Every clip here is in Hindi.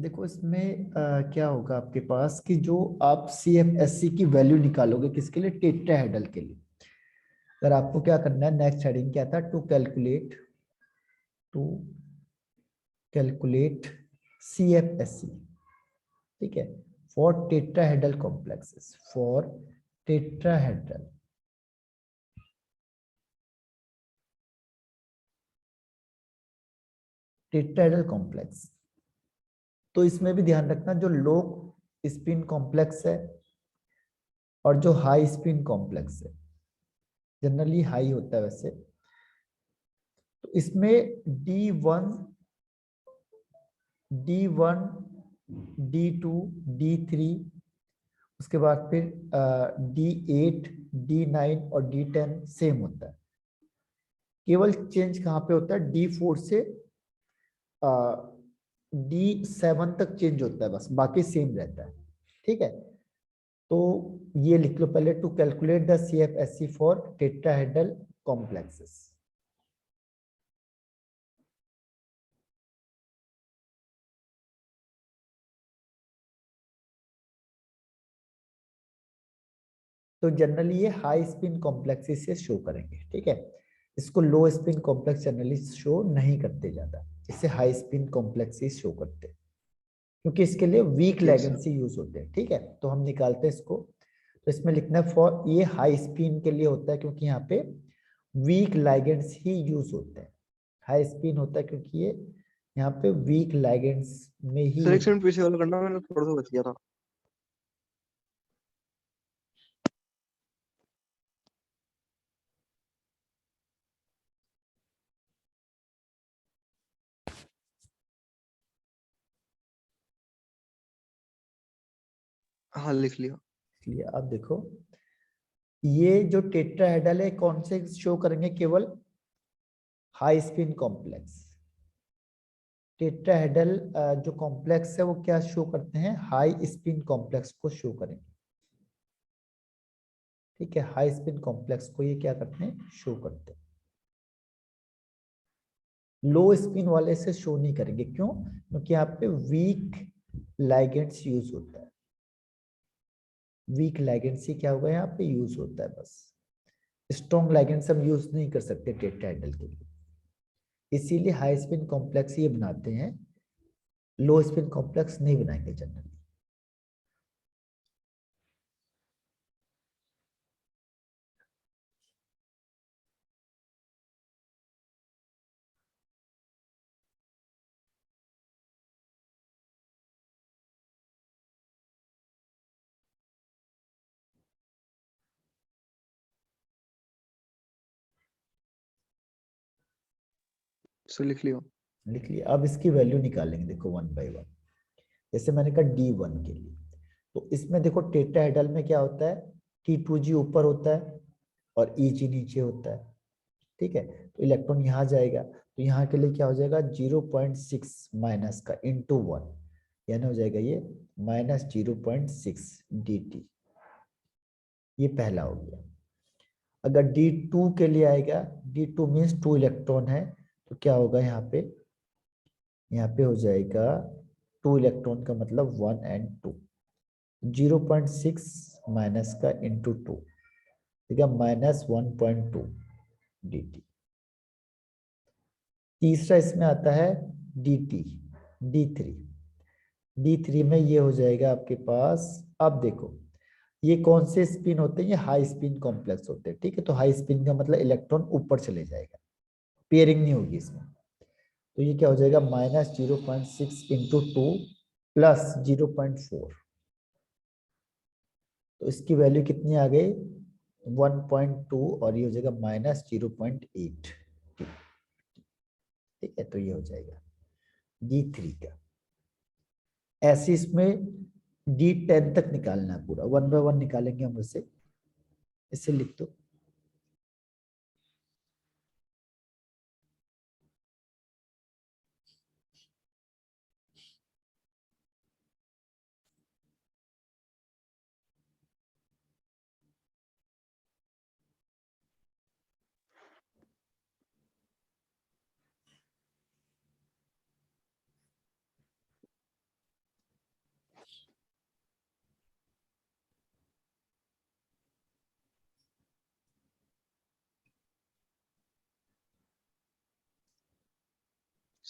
देखो इसमें क्या होगा आपके पास कि जो आप सी एफ एस सी की वैल्यू निकालोगे किसके लिए, टेट्राहेड्रल के लिए। अगर आपको क्या करना है, नेक्स्ट हेडिंग क्या था, to calculate C F S C, ठीक है, for tetrahedral complexes, for tetrahedral tetrahedral complex. तो इसमें भी ध्यान रखना, जो लो स्पिन कॉम्प्लेक्स है और जो हाई स्पिन कॉम्प्लेक्स है, जनरली हाई होता है वैसे, तो इसमें D1 D2 D3, उसके बाद फिर D8 D9 और D10 सेम होता है। केवल चेंज कहाँ पे होता है, D4 से D7 तक चेंज होता है, बस बाकी सेम रहता है। ठीक है, तो ये लिख लो पहले, to calculate the CFSC for tetrahedral complexes. तो जनरली ये हाई स्पिन कॉम्प्लेक्सेस से शो करेंगे, ठीक है। इसको low spin complex generally show नहीं करते ज्यादा, इसे हाई स्पिन कॉम्प्लेक्सेस शो करते हैं, क्योंकि इसके लिए वीक ठीक सर। लेगेंसी यूज होते हैं। ठीक है, तो हम निकालते हैं इसको। तो इसमें लिखना है फॉर, ये हाई स्पिन के लिए होता है क्योंकि यहाँ पे वीक लाइगेंड्स ही यूज होते हैं। हाई स्पिन होता है क्योंकि ये यहाँ पे वीक लाइगेंड्स में ही सर एक सेकंड पीछे वाला करना, मैंने थोड़ा सा बच गया था। हाँ लिख लिया। इसलिए आप देखो, ये जो टेट्राहेड्रल है कौन से शो करेंगे, केवल हाई स्पिन कॉम्प्लेक्स। टेट्राहेड्रल जो कॉम्प्लेक्स है वो क्या शो करते हैं, हाई स्पिन कॉम्प्लेक्स को शो करेंगे। ठीक है, हाई स्पिन कॉम्प्लेक्स को ये क्या करते हैं, शो करते हैं। लो स्पिन वाले से शो नहीं करेंगे, क्यों, क्योंकि यहाँ पे वीक लाइगेंड्स यूज होता है। वीक लाइगेंड्स ही क्या होगा, यहाँ पे यूज होता है बस। स्ट्रॉन्ग लाइगेंड्स हम यूज नहीं कर सकते टेट्राहेड्रल के लिए, इसीलिए हाई स्पिन कॉम्प्लेक्स ये बनाते हैं, लो स्पिन कॉम्प्लेक्स नहीं बनाएंगे जनरली। सर लिख लिया। लिख लिया, अब इसकी वैल्यू निकालेंगे, देखो वन बाय वन। जैसे मैंने कहा D1 के लिए, तो इसमें देखो टेट्राहेड्रल में क्या होता है, T2G ऊपर होता है और EG नीचे होता है। ठीक है, तो इलेक्ट्रॉन यहाँ जाएगा, तो यहाँ के लिए क्या हो जाएगा, 0.6 माइनस का इंटू 1, यानी हो जाएगा ये -0.6 dt। ये पहला हो गया। अगर D2 के लिए आएगा, D2 मीन्स 2 इलेक्ट्रॉन है, तो क्या होगा यहाँ पे हो जाएगा 2 इलेक्ट्रॉन का मतलब 1 एंड 2, 0.6 माइनस का इंटू 2, ठीक है, -1.2 dt। तीसरा इसमें आता है dt, D3। D3 में ये हो जाएगा आपके पास, अब देखो ये कौन से स्पिन होते हैं, ये हाई स्पिन कॉम्प्लेक्स होते हैं। ठीक है, तो हाई स्पिन का मतलब इलेक्ट्रॉन ऊपर चले जाएगा, पेयरिंग नहीं होगी इसमें। तो ये क्या हो जाएगा, -0.6 इंटू 2 प्लस 0.4, तो इसकी वैल्यू कितनी आ गई, 1.2, और ये हो जाएगा -0.8। ठीक है, तो ये हो जाएगा D3 का। ऐसे इसमें D10 तक निकालना है पूरा, वन बाय वन निकालेंगे हम उसे। इसे लिख दो,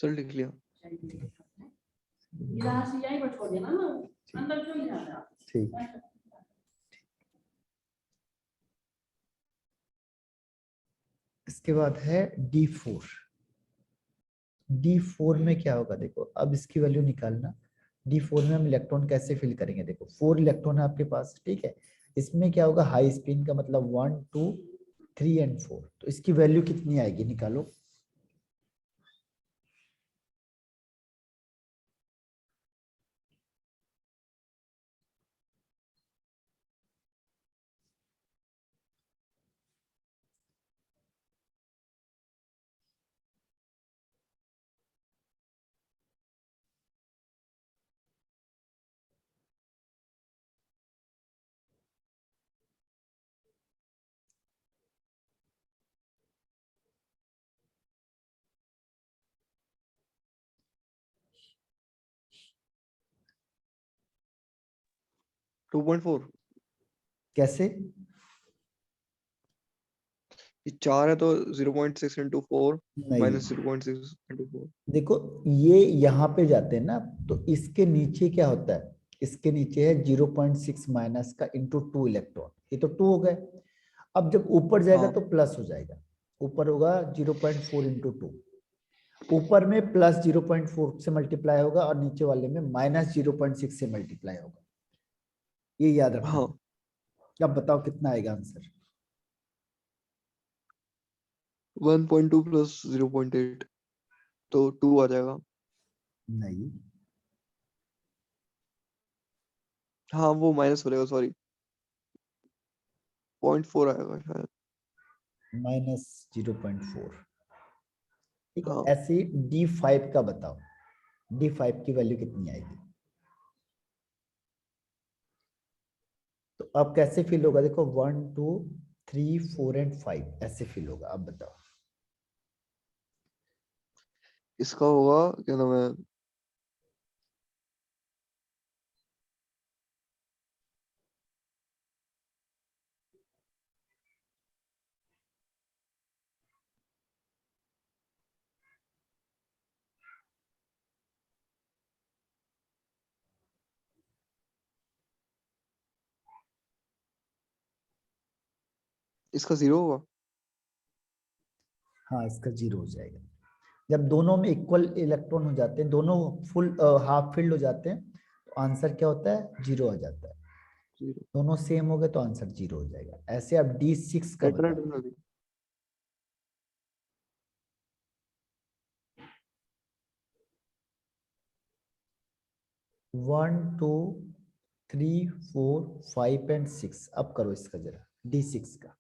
सर लिख लिया। ठीक। इसके बाद है D4। D4 में क्या होगा देखो, अब इसकी वैल्यू निकालना। D4 में हम इलेक्ट्रॉन कैसे फिल करेंगे, देखो 4 इलेक्ट्रॉन है आपके पास, ठीक है। इसमें क्या होगा, हाई स्पिन का मतलब 1 2 3 एंड 4, तो इसकी वैल्यू कितनी आएगी निकालो। Two point four. कैसे? ये 4 है तो 0.6 इंटू 4 नहीं, माइनस 0.6 इंटू 4। देखो ये यहाँ पे जाते हैं ना, तो इसके नीचे क्या होता है, इसके नीचे है 0.6 माइनस का इंटू 2 इलेक्ट्रॉन, ये तो 2 हो गए। अब जब ऊपर जाएगा हाँ तो प्लस हो जाएगा, ऊपर होगा 0.4 इंटू 2। ऊपर में प्लस 0.4 से मल्टीप्लाई होगा और नीचे वाले में माइनस 0.6 से मल्टीप्लाई होगा, ये याद रखना। हाँ। अब बताओ कितना आएगा आंसर। 1.2 प्लस 0.8 तो 2 आ जाएगा। नहीं, हाँ वो माइनस हो जाएगा, सॉरी 0.4 आएगा शायद। माइनस 0.4, ठीक है। हाँ ऐसे D5 का बताओ, D5 की वैल्यू कितनी आएगी। तो अब कैसे फिल होगा, देखो 1 2 3 4 एंड 5 ऐसे फिल होगा, अब बताओ। इसका होगा क्या नाम है, इसका 0 होगा। हाँ, इसका 0 हो जाएगा। जब दोनों में इक्वल इलेक्ट्रॉन हो जाते हैं, दोनों फुल हाफ फिल्ड हो जाते हैं, तो आंसर क्या होता है, 0 आ जाता है। 0 दोनों सेम हो गए तो आंसर 0 हो जाएगा। ऐसे अब D6 का इतना बताओ। इतना 1 2 3 4 5 एंड 6, अब करो इसका जरा D6 का।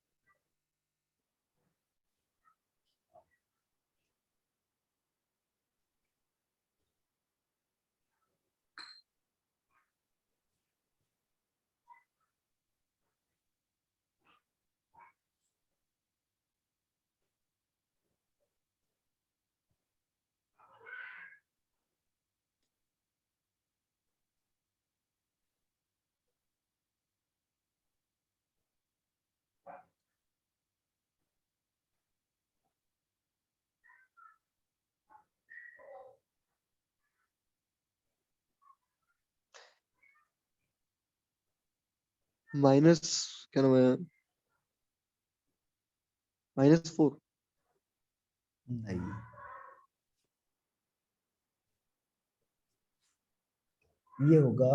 माइनस क्या नाम है, -4। नहीं, ये होगा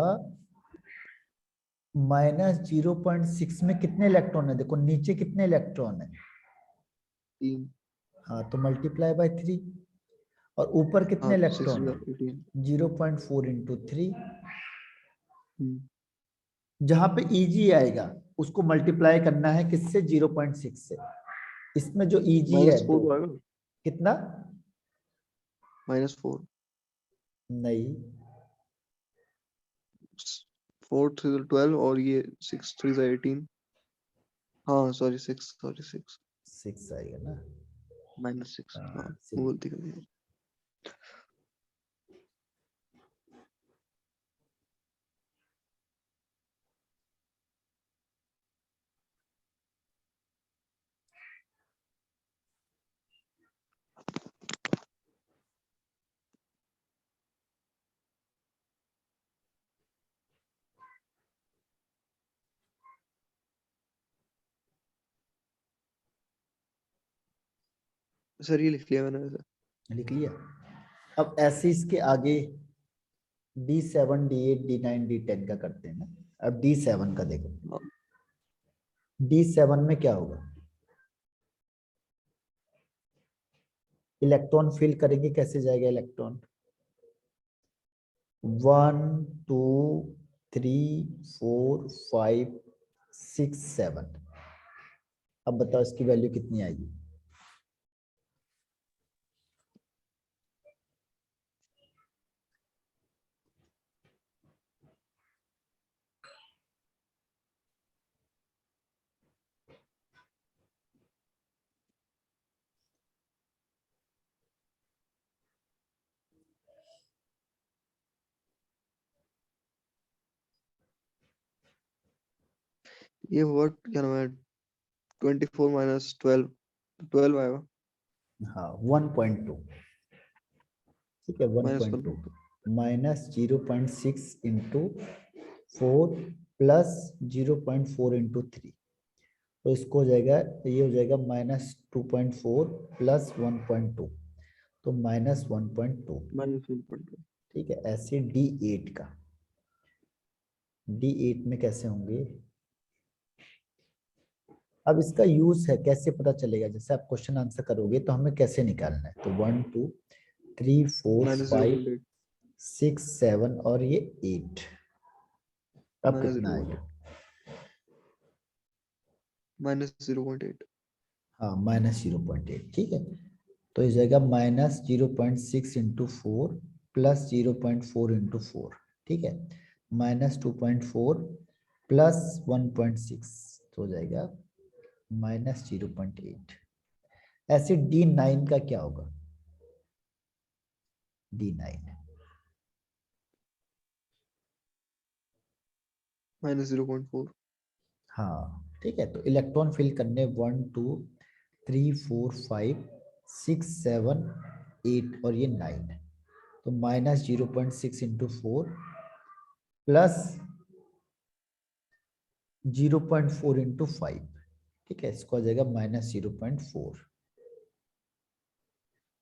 -0.6 में कितने इलेक्ट्रॉन है, देखो नीचे कितने इलेक्ट्रॉन है। 3। हाँ, तो मल्टीप्लाई बाय 3। और ऊपर हाँ कितने तो 6 इलेक्ट्रॉन है, 18। 0.4 इंटू 3। हम्म, जहां पे Eg आएगा उसको मल्टीप्लाई करना है किससे, 0.6 से। इसमें जो Eg है -4 दो, तो आएगा। कितना। -4। नहीं, 4 3 12 और ये 6 3 18। हाँ सॉरी 6, सॉरी 6 6 आएगा ना। -6। हाँ वो सिक्स। गलती कर दी। सर ये लिख लिया मैंने वैसे। लिख लिया। अब ऐसे इसके आगे D7 D8 D9 D10 का करते हैं ना। अब D7 का देखो, हाँ, D7 में क्या होगा, इलेक्ट्रॉन फिल करेंगे, कैसे जाएगा इलेक्ट्रॉन, 1 2 3 4 5 6 7। अब बताओ इसकी वैल्यू कितनी आएगी। ये वर्ड क्या नाम है, 24 माइनस 12, 12 आएगा। हाँ 1.2, ठीक है, minus 1.2 1। Minus 0.6 into 4 plus 0.4 into 3, तो इसको हो जाएगा, ये हो जाएगा -2.4 प्लस 1.2, तो -1.2। माइनस 1.2। ठीक है, ऐसे D8 का, D8 में कैसे होंगे। अब इसका यूज है, कैसे पता चलेगा, जैसे आप क्वेश्चन आंसर करोगे तो हमें कैसे निकालना है, तो 1 2 3 4 माइनस 5 0.8। 6 7 और ये 8। अब माइनस कितना 0.8। आएगा, माइनस 0.8। हाँ -0.8, ठीक है। तो इस जाएगा -0.6 इंटू 4 प्लस 0.4 इंटू 4, ठीक है, -2.4 प्लस 1.6, तो हो जाएगा -0.8। ऐसे D9 का क्या होगा, D9, माइनस 0.4। हाँ ठीक है, तो इलेक्ट्रॉन फिल करने 1 2 3 4 5 6 7 8 और ये 9, तो -0.6 इंटू 4 प्लस 0.4 इंटू 5, ठीक है, इसको आ जाएगा -0.4।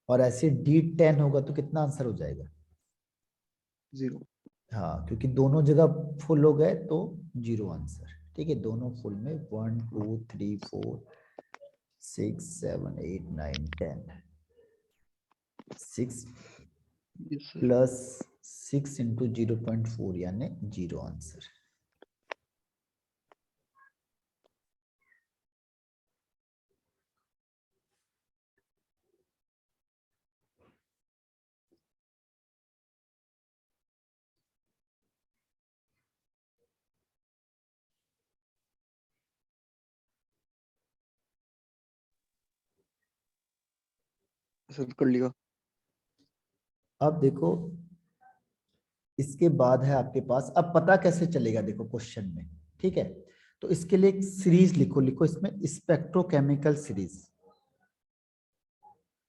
और ऐसे D10 होगा तो कितना आंसर हो जाएगा, 0। हाँ क्योंकि दोनों जगह फुल हो गए तो 0 आंसर, ठीक है, दोनों फुल में 1 2 3 4 6 7 8 9 10, 6 यस सर। प्लस 6 इंटू 0.4 यानी 0 आंसर। सर कर लिया। अब देखो इसके बाद है आपके पास, अब पता कैसे चलेगा, देखो क्वेश्चन में, ठीक है, तो इसके लिए एक सीरीज लिखो, लिखो इसमें स्पेक्ट्रोकेमिकल सीरीज,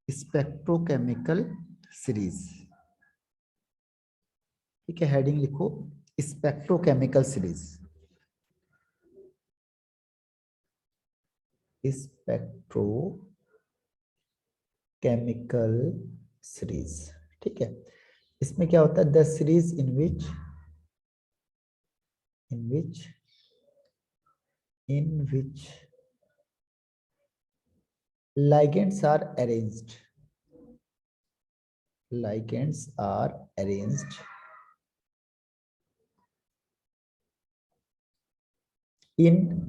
स्पेक्ट्रोकेमिकल सीरीज, ठीक है, हेडिंग लिखो स्पेक्ट्रोकेमिकल सीरीज, स्पेक्ट्रोकेमिकल सीरीज, ठीक है। इसमें क्या होता है, the series in which ligands are arranged in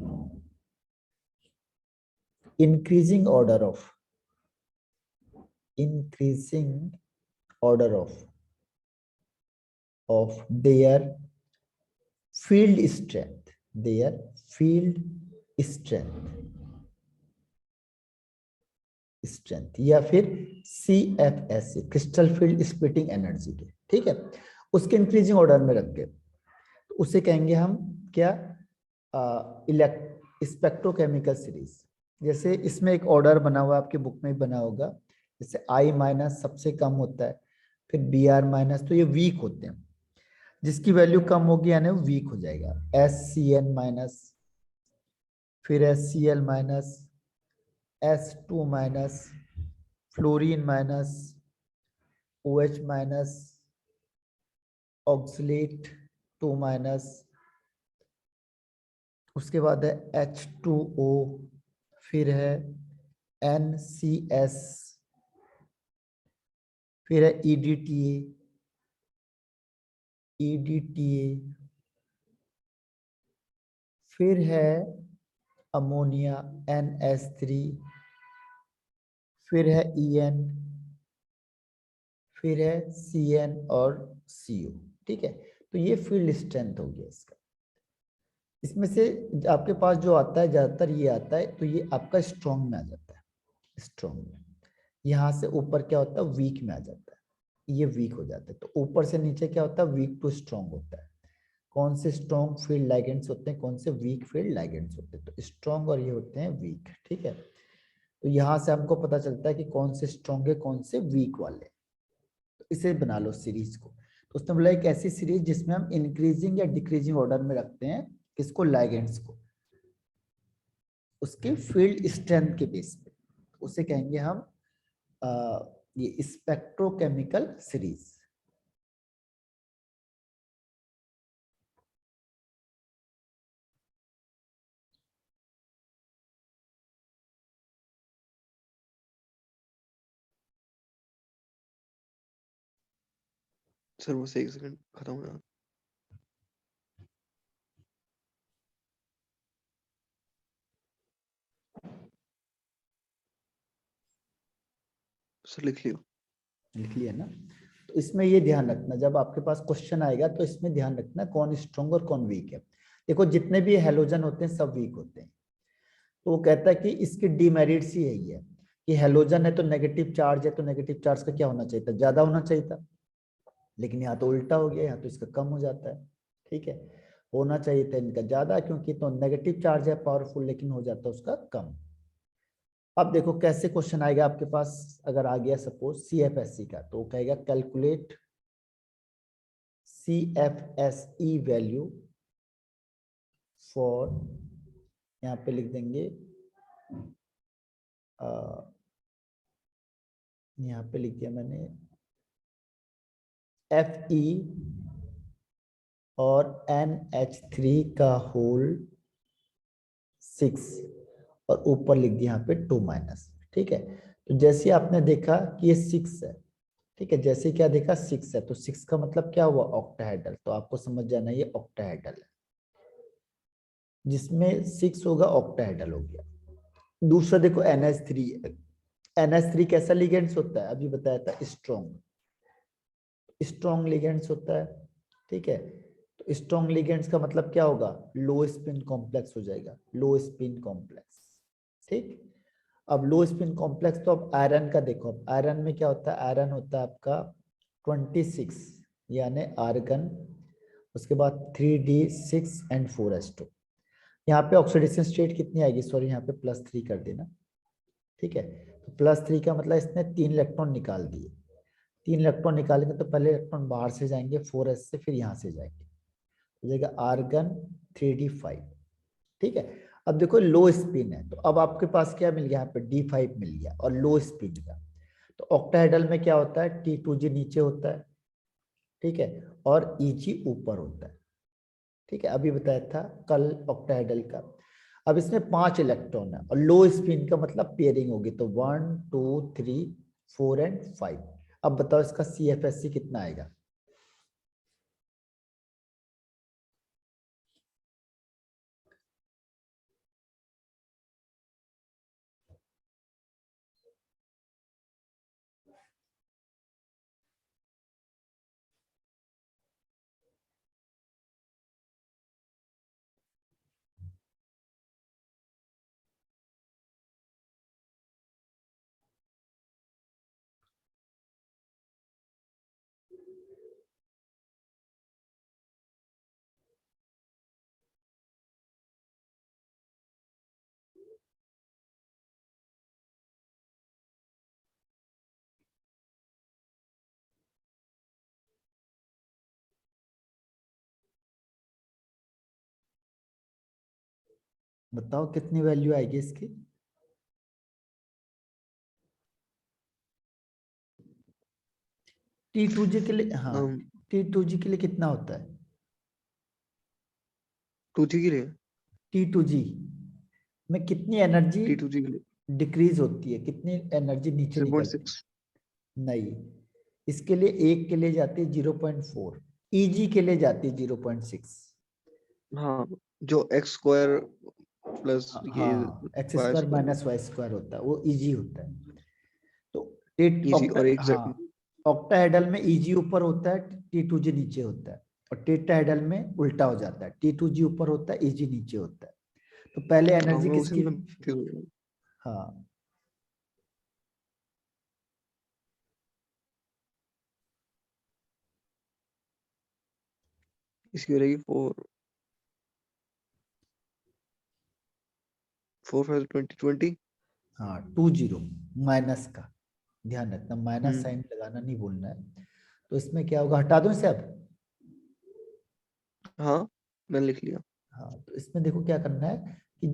increasing order of field strength their field strength या फिर CFS crystal field splitting energy के, ठीक है, उसके इंक्रीजिंग ऑर्डर में रख के, तो उसे कहेंगे हम क्या, स्पेक्ट्रोकेमिकल सीरीज। जैसे इसमें एक ऑर्डर बना हुआ, आपके बुक में बना होगा, जैसे I- सबसे कम होता है, फिर Br-, तो ये वीक होते हैं, जिसकी वैल्यू कम होगी यानी वो वीक हो जाएगा, SCN-, फिर SCl-, S2-, fluorine minus, OH minus, oxalate 2 minus, उसके बाद है H2O, फिर है NCS, फिर है EDTA, फिर है अमोनिया NH3, फिर है EN, फिर है CN और CO। ठीक है, तो ये फील्ड स्ट्रेंथ हो गया इसका। इसमें से आपके पास जो आता है ज्यादातर ये आता है, तो ये आपका स्ट्रॉन्ग में आ जाता है, स्ट्रॉन्ग में। यहाँ से ऊपर क्या होता है, वीक में आ जाता है, ये वीक हो जाता है। तो ऊपर से नीचे क्या होता है, वीक टू स्ट्रॉन्ग होता है। कौन से स्ट्रॉन्ग फील्ड लाइगेंड्स होते हैं, कौन से वीक फील्ड लाइगेंड्स होते हैं, तो स्ट्रॉन्ग और ये होते हैं वीक। ठीक है, तो यहाँ से हमको पता चलता है कि कौन से स्ट्रॉन्ग है, कौन से वीक वाले। तो इसे बना लो सीरीज को। तो उसने बोला एक ऐसी सीरीज जिसमें हम इंक्रीजिंग या डिक्रीजिंग ऑर्डर में रखते हैं किसको, लाइगेंड्स को, उसके फील्ड स्ट्रेंथ के बेस पे, उसे कहेंगे हम ये स्पेक्ट्रोकेमिकल सीरीज। सर बस एक सेकंड खत्म हो रहा। सर लिख लियो। लिख लिया ना। तो इसमें ये ध्यान रखना, जब आपके पास क्वेश्चन आएगा तो इसमें ध्यान रखना कौन स्ट्रॉन्ग और कौन वीक है। देखो जितने भी हेलोजन होते हैं सब वीक होते हैं। तो वो कहता है कि इसकी डीमेरिट्स ही यही है कि हेलोजन है तो नेगेटिव चार्ज है, तो नेगेटिव चार्ज का क्या होना चाहिए था, ज्यादा होना चाहिए था। लेकिन यहाँ तो उल्टा हो गया, यहाँ तो इसका कम हो जाता है। ठीक है, होना चाहिए था इनका ज्यादा, क्योंकि तो नेगेटिव चार्ज है पावरफुल, लेकिन हो जाता है उसका कम। अब देखो कैसे क्वेश्चन आएगा आपके पास, अगर आ गया सपोज CFSE का, तो कहेगा कैलकुलेट CFSE वैल्यू फॉर, यहाँ पे लिख देंगे यहाँ पे लिख दिया मैंने Fe और NH3 का होल 6, और ऊपर लिख दिया यहाँ पे 2 माइनस। ठीक है, तो जैसे आपने देखा कि ये 6 है, ठीक है, जैसे क्या देखा 6 है, तो 6 का मतलब क्या हुआ, ऑक्टाहेड्रल। तो आपको समझ जाना ये ऑक्टाहेड्रल है, जिसमें 6 होगा ऑक्टाहेड्रल हो गया। दूसरा देखो NH3, NH3 कैसा लिगेंड्स होता है, अभी बताया था, स्ट्रॉन्ग, स्ट्रॉन्ग लिगेंड्स होता है। ठीक है, तो स्ट्रॉन्ग लिगेंड्स का मतलब क्या होगा, लो स्पिन कॉम्प्लेक्स हो जाएगा, लो स्पिन कॉम्प्लेक्स। ठीक, अब लो स्पिन कॉम्प्लेक्स, तो अब आयरन का देखो, अब आयरन में क्या होता है, आयरन होता है आपका 26, यानी आर्गन, उसके बाद 3D6 एंड 4s2। यहाँ पे ऑक्सीडेशन स्टेट कितनी आएगी, सॉरी यहाँ पे +3 कर देना। ठीक है, तो +3 का मतलब इसने 3 इलेक्ट्रॉन निकाल दिए। 3 इलेक्ट्रॉन निकालेंगे तो पहले इलेक्ट्रॉन बाहर से जाएंगे 4s से, फिर यहाँ से जाएंगे, हो जाएगा आर्गन 3D5। ठीक है, अब देखो लो स्पिन है, तो अब आपके पास क्या मिल गया, यहाँ पे D5 मिल गया, और लो स्पिन का। तो ऑक्टाहेड्रल में क्या होता है, T2G नीचे होता है, ठीक है, और EG ऊपर होता है। ठीक है, अभी बताया था कल ऑक्टाहेड्रल का। अब इसमें 5 इलेक्ट्रॉन है, और लो स्पिन का मतलब पेयरिंग होगी, तो 1 2 3 4 एंड 5। अब बताओ इसका CFSE कितना आएगा। बताओ कितनी वैल्यू आएगी इसकी। T2G के लिए, हाँ T2G के लिए कितना होता है? 2G के लिए, T2G में कितनी एनर्जी T2G के लिए डिक्रीज होती है, कितनी एनर्जी नीचे निकलती 3.6। है? नहीं, इसके लिए एक के लिए जाती है 0.4, ईजी के लिए जाती है 0.6। हाँ, जो x स्क्वायर प्लस ये हाँ, X y square square minus Y square होता है, वो ईजी होता है। तो एट इजी ऑक्टा, और एक हाँ, ऑक्टाहेड्रल में ईजी ऊपर होता है, T2G नीचे होता है, और टेट्राहेड्रल में उल्टा हो जाता है, T2G ऊपर होता है, ईजी नीचे होता है। तो पहले हाँ, एनर्जी मैं उसी किसकी, में confuse हो गया। हाँ इसकी हो रहेगी 4 4 5 20 20। हाँ 20 माइनस का ध्यान रखना, माइनस हम्म, साइन लगाना नहीं भूलना है। तो इसमें क्या होगा, हटा दूं इसे अब? हाँ मैंने लिख लिया। हाँ, तो इसमें देखो क्या करना है कि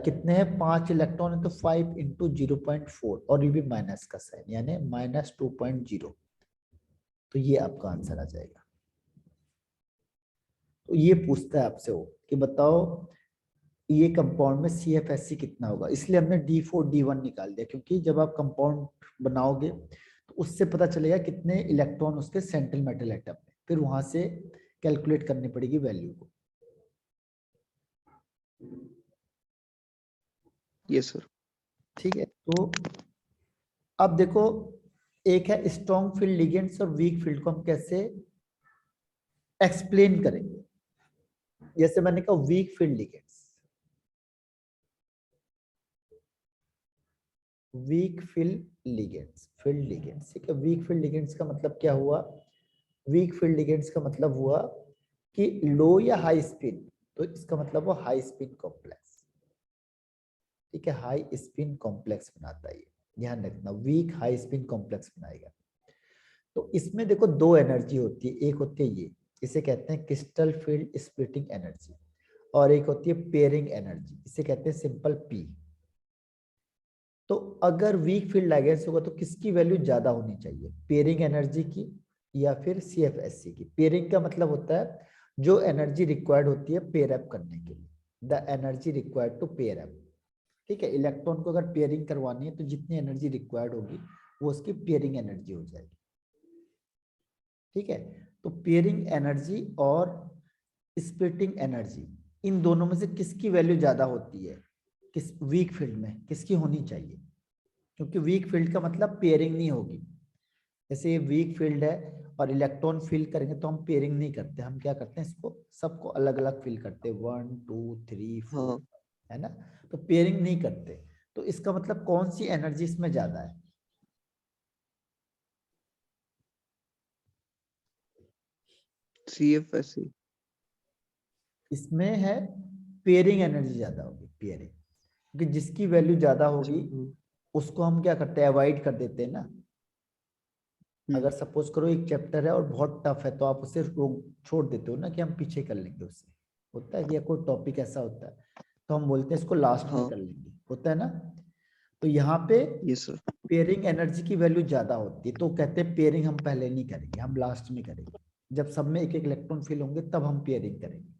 कितने हैं, 5 इलेक्ट्रॉन है, तो 5 इंटू 0.4, और ये भी माइनस का साइन, यानी -2.0। तो ये आपका आंसर आ जाएगा। तो ये पूछता है आपसे वो कि बताओ ये कंपाउंड में CFSC कितना होगा, इसलिए हमने D4 D1 निकाल दिया, क्योंकि जब आप कंपाउंड बनाओगे तो उससे पता चलेगा कितने इलेक्ट्रॉन उसके सेंट्रल मेटल एटम में, फिर वहां से कैलकुलेट करनी पड़ेगी वैल्यू को। Yes sir. ठीक है, तो अब देखो, एक है स्ट्रॉन्ग फील्ड लिगेंड्स और वीक फील्ड को हम कैसे एक्सप्लेन करेंगे। जैसे मैंने कहा weak field ligands, weak field ligands, ठीक है। वीक फील्ड लिगेंड्स का मतलब क्या हुआ, वीक फील्ड लिगेंड्स का मतलब हुआ कि लो या हाई स्पिन, तो इसका मतलब हुआ हाई स्पिन कॉम्प्लेक्स, ठीक है, हाई स्पिन कॉम्प्लेक्स बनाता है ये, ध्यान रखना, वीक हाई स्पिन कॉम्प्लेक्स बनाएगा। तो इसमें देखो दो एनर्जी होती है, एक होती है ये, इसे कहते हैं क्रिस्टल फील्ड स्प्लिटिंग एनर्जी, और एक होती है पेयरिंग एनर्जी, इसे कहते हैं सिंपल पी। तो अगर वीक फील्ड लाइगेंस होगा तो किसकी वैल्यू ज्यादा होनी चाहिए, पेयरिंग एनर्जी की या फिर CFSC की? पेयरिंग का मतलब होता है जो एनर्जी रिक्वायर्ड होती है पेयर अप करने के लिए, the energy required to pair up, ठीक है। इलेक्ट्रॉन को अगर पेयरिंग करवानी है तो जितनी एनर्जी रिक्वायर्ड होगी वो उसकी पेयरिंग एनर्जी हो जाएगी, ठीक है। तो पेयरिंग एनर्जी और स्प्लिटिंग एनर्जी, इन दोनों में से किसकी वैल्यू ज्यादा होती है, किस वीक फील्ड में किसकी होनी चाहिए? क्योंकि वीक फील्ड का मतलब पेयरिंग नहीं होगी। जैसे ये वीक फील्ड है और इलेक्ट्रॉन फिल करेंगे तो हम पेयरिंग नहीं करते, हम क्या करते हैं, इसको सबको अलग अलग फिल करते हैं, 1 2 3 4, हाँ, है ना। तो पेयरिंग नहीं करते, तो इसका मतलब कौन सी एनर्जी इसमें ज्यादा है? CFSC। इसमें है पेयरिंग एनर्जी ज्यादा होगी, पेयरिंग, क्योंकि जिसकी वैल्यू ज्यादा अच्छा, होगी उसको हम क्या करते हैं, अवॉइड कर देते हैं ना। हम्म, अगर सपोज करो एक चैप्टर है और बहुत टफ है तो आप उसे रोक छोड़ देते हो ना, कि हम पीछे कर लेंगे उससे, होता है कि कोई टॉपिक ऐसा होता है तो हम बोलते हैं इसको लास्ट में हाँ, कर लेंगे, होता है ना। तो यहाँ पे यस सर। पेयरिंग एनर्जी की वैल्यू ज्यादा होती है, तो कहते हैं पेयरिंग हम पहले नहीं करेंगे, हम लास्ट में करेंगे, जब सब में एक एक इलेक्ट्रॉन फिल होंगे तब हम पेयरिंग करेंगे,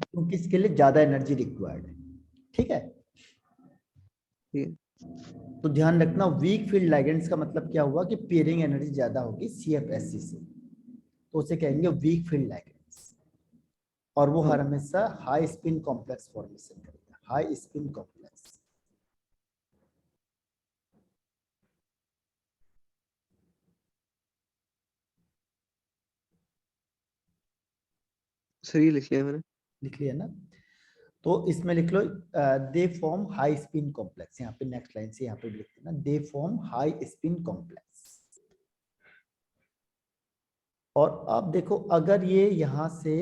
क्योंकि इसके लिए ज्यादा एनर्जी रिक्वायर्ड है, ठीक है। ये तो ध्यान रखना वीक फील्ड लाइगेंड्स का मतलब क्या हुआ कि पेयरिंग एनर्जी ज्यादा होगी CFSC से, तो उसे कहेंगे वीक फील्ड लाइगेंड्स, और वो हाँ, हर हमेशा हाई स्पिन कॉम्प्लेक्स फॉर्मेशन करेगा, हाई स्पिन कॉम्प्लेक्स। सर ये लिख लिया मैंने। लिख लिया ना? तो इसमें लिख लो they form high spin complex, यहाँ पे नेक्स्ट लाइन से यहाँ पे भी लिख देना, दे फॉर्म हाई स्पिन कॉम्प्लेक्स। और अब देखो अगर ये यहाँ से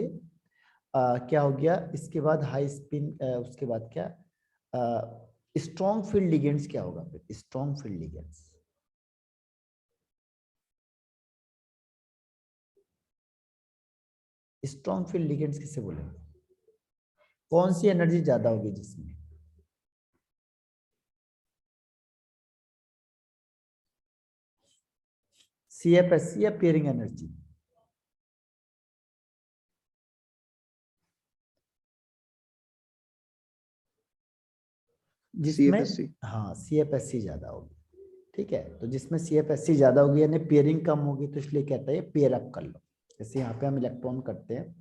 क्या हो गया, इसके बाद हाई स्पिन, उसके बाद क्या, स्ट्रॉन्ग फील्ड लिगेंड्स क्या होगा, फिर strong field ligands, strong field ligands किसे बोलेंगे, कौन सी एनर्जी ज्यादा होगी जिसमें? CFSC या पेयरिंग एनर्जी? जिसमें CFSC। हाँ CFSC ज्यादा होगी, ठीक है। तो जिसमें CFSC ज्यादा होगी यानी पेयरिंग कम होगी, तो इसलिए कहता है पेयर अप कर लो। जैसे यहाँ पे हम इलेक्ट्रॉन करते हैं,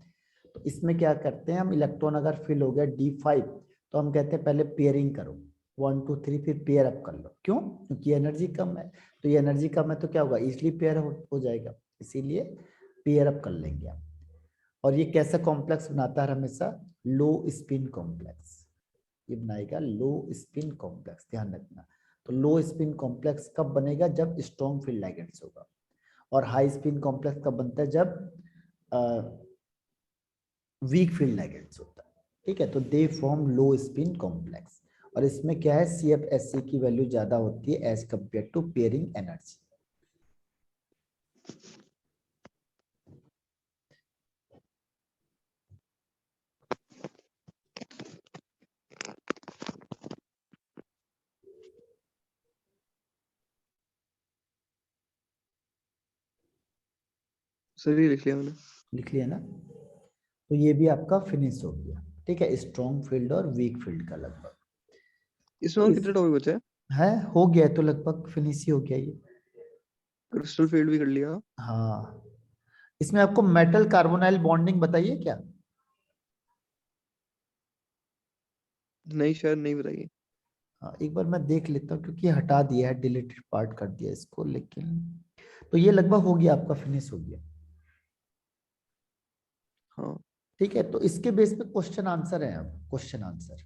तो इसमें क्या करते हैं हम, इलेक्ट्रॉन अगर फिल हो गया D5, तो हम कहते हैं पहले पेयरिंग करो 1 2 3, फिर पेयर अप कर लो। क्यों? क्योंकि एनर्जी कम है, तो ये एनर्जी कम है तो क्या होगा, इजिली पेयर हो जाएगा, इसीलिए पेयर अप कर लेंगे आप। और ये कैसा कॉम्प्लेक्स बनाता है हमेशा, लो स्पिन कॉम्प्लेक्स, ये बनाएगा लो स्पिन कॉम्प्लेक्स, ध्यान रखना। तो लो स्पिन कॉम्प्लेक्स कब बनेगा, जब स्ट्रॉन्ग फील्ड लाइगेंड्स होगा। और हाई स्पिन कॉम्प्लेक्स कब बनता है, जब वीक फील्ड लाइगेंड्स होता है, ठीक है। तो they form low spin complex, और इसमें क्या है, CFSC की वैल्यू ज्यादा होती है as compare to pairing energy. Sir ये लिख लिया मैंने। लिख लिया ना? तो ये भी आपका फिनिश हो गया, ठीक है, स्ट्रॉन्ग फील्ड और वीक फील्ड का लगभग। इसमें तो और इस कितने टॉपिक बचे हैं? है, हो गया है, तो लगभग फिनिश ही हो गया ये। क्रिस्टल फील्ड भी कर लिया। हाँ, इसमें आपको मेटल कार्बोनाइल बॉन्डिंग बताइए क्या? नहीं शायद नहीं बताइए। हाँ, एक बार मैं देख लेता हूँ, क्योंकि हटा दिया है, डिलीटेड पार्ट कर दिया इसको, लेकिन तो ये लगभग हो गया आपका, फिनिश हो गया, हाँ। ठीक है। तो इसके बेस पे क्वेश्चन आंसर है, अब क्वेश्चन आंसर,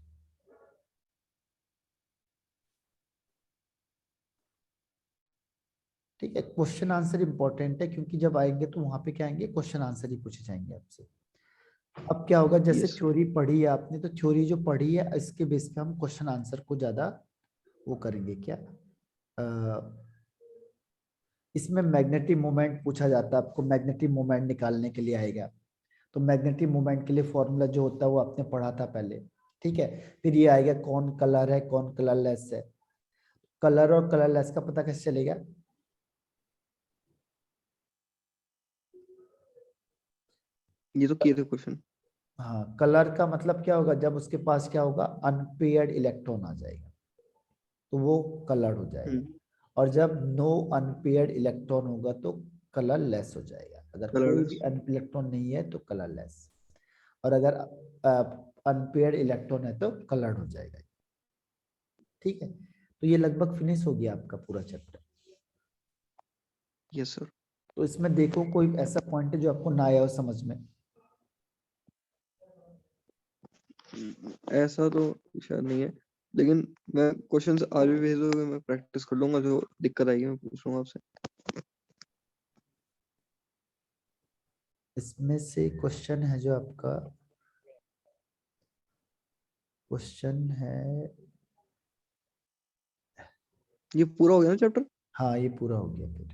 ठीक है। क्वेश्चन आंसर इंपॉर्टेंट है, क्योंकि जब आएंगे तो वहां पे क्या आएंगे, क्वेश्चन आंसर ही पूछे जाएंगे आपसे। अब क्या होगा, जैसे यस। थ्योरी पढ़ी है आपने, तो थ्योरी जो पढ़ी है इसके बेस पे हम क्वेश्चन आंसर को ज्यादा वो करेंगे क्या, इसमें मैग्नेटिक मोमेंट पूछा जाता है आपको, मैग्नेटिक मोमेंट निकालने के लिए आएगा। तो मैग्नेटिक मोमेंट के लिए फॉर्मूला जो होता है वो आपने पढ़ा था पहले, ठीक है। फिर ये आएगा कौन कलर है कौन कलरलेस है, कलर और कलरलेस का पता कैसे चलेगा, ये तो किए थे क्वेश्चन। हाँ, कलर का मतलब क्या होगा, जब उसके पास क्या होगा, अनपेयर्ड इलेक्ट्रॉन आ जाएगा, तो वो कलर्ड हो जाएगा। हम्म। और जब नो अनपेयर्ड इलेक्ट्रॉन होगा तो कलरलेस हो जाएगा, अगर कोई भी कलरलेस। इलेक्ट्रॉन नहीं है तो कलरलेस, और अगर अनपेयर्ड इलेक्ट्रॉन है तो कलर्ड हो जाएगा, ठीक है। तो ये लगभग फिनिश हो गया आपका पूरा चैप्टर। Yes sir. तो इसमें देखो कोई ऐसा पॉइंट है जो आपको ना आया हो समझ में? ऐसा तो शायद नहीं है, लेकिन मैं क्वेश्चंस आज भी भेज दोगे, मैं प्रैक्टिस कर लूंगा, जो दिक्कत आएगी मैं पूछ लूंगा आपसे। इसमें से क्वेश्चन है जो आपका क्वेश्चन है, ये पूरा हो गया ना चैप्टर? हाँ ये पूरा हो गया, फिर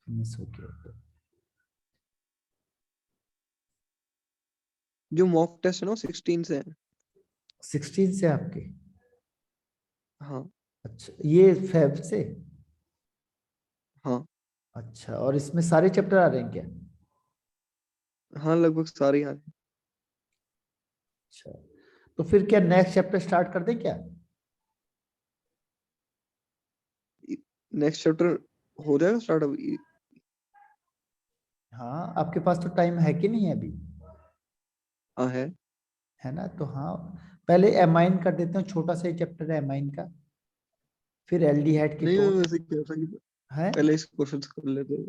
फिनिश हो गया फिर। जो मॉक टेस्ट है ना 16 से है। 16 से आपके? हाँ। अच्छा, ये फेब से? हाँ। अच्छा, और इसमें सारे चैप्टर आ रहे हैं क्या? हाँ लगभग सारे यहाँ। अच्छा, तो फिर क्या नेक्स्ट चैप्टर स्टार्ट कर दें क्या? नेक्स्ट चैप्टर हो जाएगा स्टार्ट अभी। हाँ, आपके पास तो टाइम है कि नहीं है अभी? हाँ है। है ना, तो हाँ, पहले एमाइन कर देते हैं, छोटा सा ही चैप्टर है एमाइन का, फिर एल्डिहाइड नहीं मैं कीटोन वैसे कह रहा था कि है। पहले इसके क्वेश्चंस कर लेते,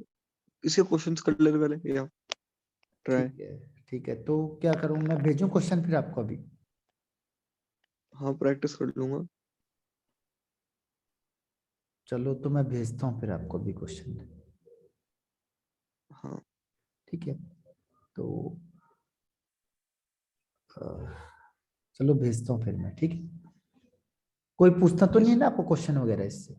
इसके क्वेश्चंस कर लेते पहले या ट्राई। ठीक है, ठीक है, तो क्या करूं, मैं भेजूं क्वेश्चन फिर आपको अभी? हाँ प्रैक्टिस कर लूंगा। चलो, तो मैं भेजता हूँ फिर आपको अभी क्वेश्चन, हाँ। ठीक है। तो अ, चलो भेजता हूँ फिर मैं, ठीक है। कोई पूछता तो नहीं है यस। ना आपको क्वेश्चन वगैरह इससे?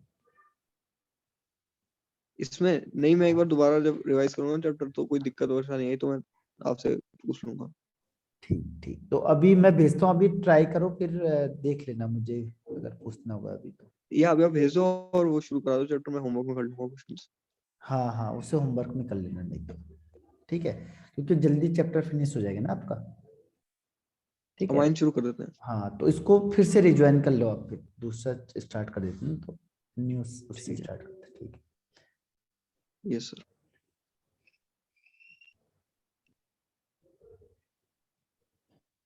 इसमें नहीं, मैं एक बार दोबारा जब रिवाइज करूंगा चैप्टर तो कोई दिक्कत वैसा नहीं आई तो मैं आपसे पूछ लूंगा। ठीक ठीक, तो अभी मैं भेजता हूँ, अभी ट्राई करो, फिर देख लेना मुझे अगर पूछना होगा अभी तो। या आप भेज दो और वो शुरू करा दो चैप्टर, मैं होमवर्क में कर लूंगा क्वेश्चंस। हाँ हाँ, उसे होमवर्क में कर लेना नहीं तो, ठीक है, क्योंकि जल्दी चैप्टर फिनिश हो जाएगा ना आपका, ठीक है। अमाइन शुरू कर देते हैं। हाँ, तो इसको फिर से रिज्वाइन कर लो आप, फिर दूसरा स्टार्ट कर देते हैं, तो न्यूज उससे ठीक है। स्टार्ट करते हैं, ठीक है। Yes sir.